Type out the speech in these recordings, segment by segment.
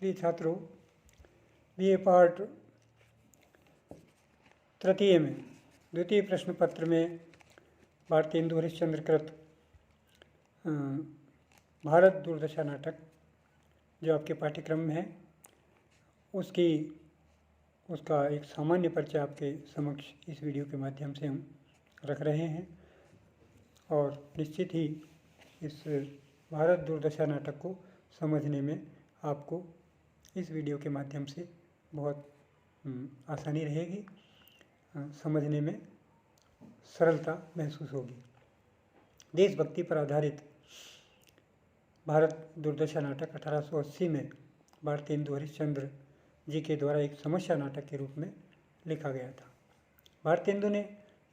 प्रिय छात्रों, BA part तृतीय में द्वितीय प्रश्न पत्र में भारतेंदु हरिश्चंद्र कृत भारत दूरदशा नाटक जो आपके पाठ्यक्रम में है उसका एक सामान्य परिचय आपके समक्ष इस वीडियो के माध्यम से हम रख रहे हैं और निश्चित ही इस भारत दूरदशा नाटक को समझने में आपको इस वीडियो के माध्यम से बहुत आसानी रहेगी, समझने में सरलता महसूस होगी। देशभक्ति पर आधारित भारत दूरदशा नाटक 1880 में भारतेंदु हरिश्चंद्र जी के द्वारा एक समस्या नाटक के रूप में लिखा गया था। भारतेंदु ने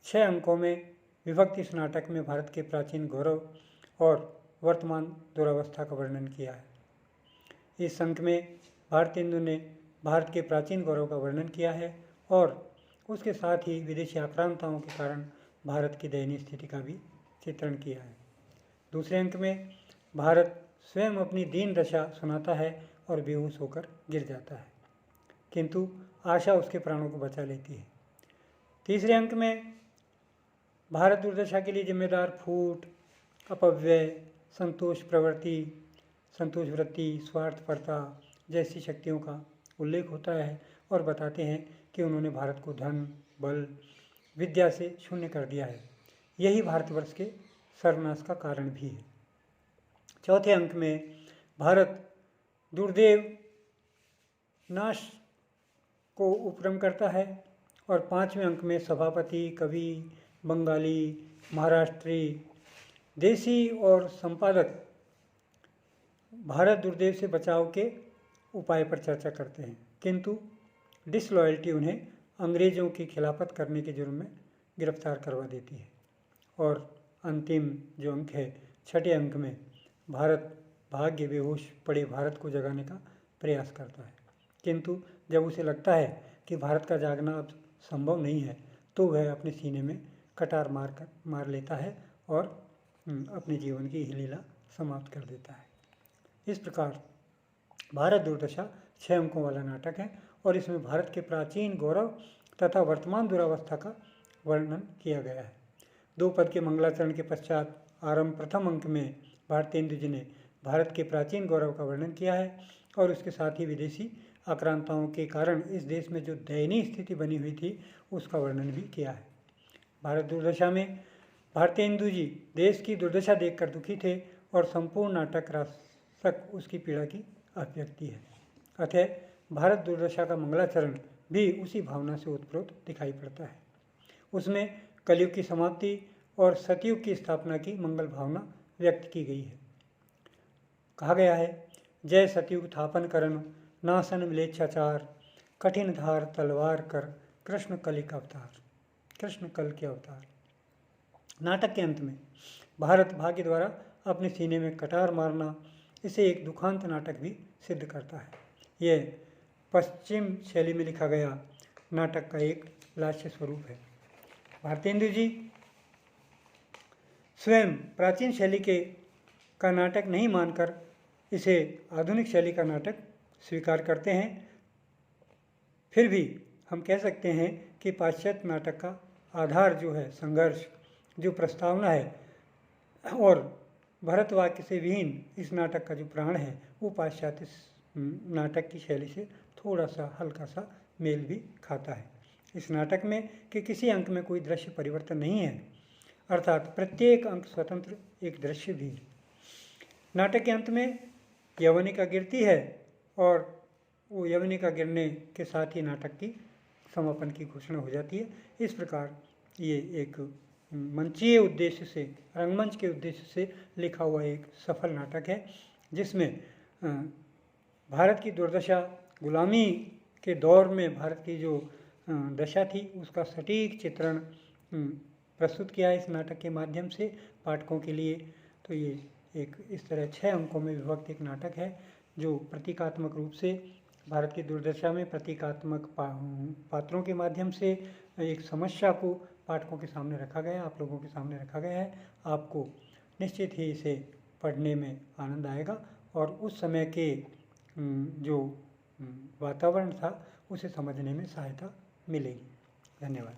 6 अंकों में विभक्त इस नाटक में भारत के प्राचीन गौरव और वर्तमान दुरावस्था का वर्णन किया है। इस अंक में भारतेंदु ने भारत के प्राचीन गौरव का वर्णन किया है और उसके साथ ही विदेशी आक्रांताओं के कारण भारत की दयनीय स्थिति का भी चित्रण किया है। दूसरे अंक में भारत स्वयं अपनी दीन दशा सुनाता है और बेहोश होकर गिर जाता है, किंतु आशा उसके प्राणों को बचा लेती है। तीसरे अंक में भारत दुर्दशा के लिए जिम्मेदार फूट, अपव्यय, संतोष प्रवृत्ति, संतोष वृत्ति, स्वार्थपरता जैसी शक्तियों का उल्लेख होता है और बताते हैं कि उन्होंने भारत को धन, बल, विद्या से शून्य कर दिया है। यही भारतवर्ष के सर्वनाश का कारण भी है। चौथे अंक में भारत दुर्दैव नाश को उपक्रम करता है और पांचवें अंक में सभापति, कवि, बंगाली, महाराष्ट्री, देसी और संपादक भारत दुर्दैव से बचाव के उपाय पर चर्चा करते हैं, किंतु डिसलॉयल्टी उन्हें अंग्रेज़ों की खिलाफत करने के जुर्म में गिरफ्तार करवा देती है। और अंतिम जो अंक है, छठे अंक में भारत भाग्य बेहोश पड़े भारत को जगाने का प्रयास करता है, किंतु जब उसे लगता है कि भारत का जागना अब संभव नहीं है तो वह अपने सीने में कटार मार लेता है और अपने जीवन की लीला समाप्त कर देता है। इस प्रकार भारत दूरदशा 6 अंकों वाला नाटक है और इसमें भारत के प्राचीन गौरव तथा वर्तमान दुरावस्था का वर्णन किया गया है। 2 पद के मंगलाचरण के पश्चात आरंभ प्रथम अंक में भारतेंदु जी ने भारत के प्राचीन गौरव का वर्णन किया है और उसके साथ ही विदेशी आक्रांताओं के कारण इस देश में जो दयनीय स्थिति बनी हुई थी उसका वर्णन भी किया है। भारत दुर्दशा में भारतेंदु जी देश की दुर्दशा देखकर दुखी थे और संपूर्ण नाटक राशक उसकी पीड़ा की अभिव्यक्ति है। अतः भारत दुर्दशा का मंगलाचरण भी उसी भावना से उत्प्रोत दिखाई पड़ता है। उसमें कलयुग की समाप्ति और सतयुग की स्थापना की मंगल भावना व्यक्त की गई है। कहा गया है, जय सतयुग थापन करन, नासन मिलेच्छाचार, कठिन धार तलवार कर, कृष्ण कल के अवतार। नाटक के अंत में भारत भाग्य द्वारा अपने सीने में कटार मारना इसे एक दुखांत नाटक भी सिद्ध करता है। यह पश्चिम शैली में लिखा गया नाटक का एक लास्य स्वरूप है। भारतेंदु जी स्वयं प्राचीन शैली का नाटक नहीं मानकर इसे आधुनिक शैली का नाटक स्वीकार करते हैं। फिर भी हम कह सकते हैं कि पाश्चात्य नाटक का आधार जो है, संघर्ष, जो प्रस्तावना है और भरत वाक्य से विहीन इस नाटक का जो प्राण है वो पाश्चात्य नाटक की शैली से थोड़ा सा हल्का सा मेल भी खाता है। इस नाटक में कि किसी अंक में कोई दृश्य परिवर्तन नहीं है, अर्थात प्रत्येक अंक स्वतंत्र एक दृश्य भी है। नाटक के अंत में यवनिका गिरती है और वो यवनिका गिरने के साथ ही नाटक की समापन की घोषणा हो जाती है। इस प्रकार ये एक मंचीय उद्देश्य से, रंगमंच के उद्देश्य से लिखा हुआ एक सफल नाटक है, जिसमें भारत की दुर्दशा, गुलामी के दौर में भारत की जो दशा थी उसका सटीक चित्रण प्रस्तुत किया है इस नाटक के माध्यम से पाठकों के लिए। तो ये एक इस तरह 6 अंकों में विभक्त एक नाटक है जो प्रतीकात्मक रूप से भारत की दुर्दशा में प्रतीकात्मक पात्रों के माध्यम से एक समस्या को पाठकों के सामने रखा गया है, आप लोगों के सामने रखा गया है। आपको निश्चित ही इसे पढ़ने में आनंद आएगा और उस समय के जो वातावरण था उसे समझने में सहायता मिलेगी। धन्यवाद।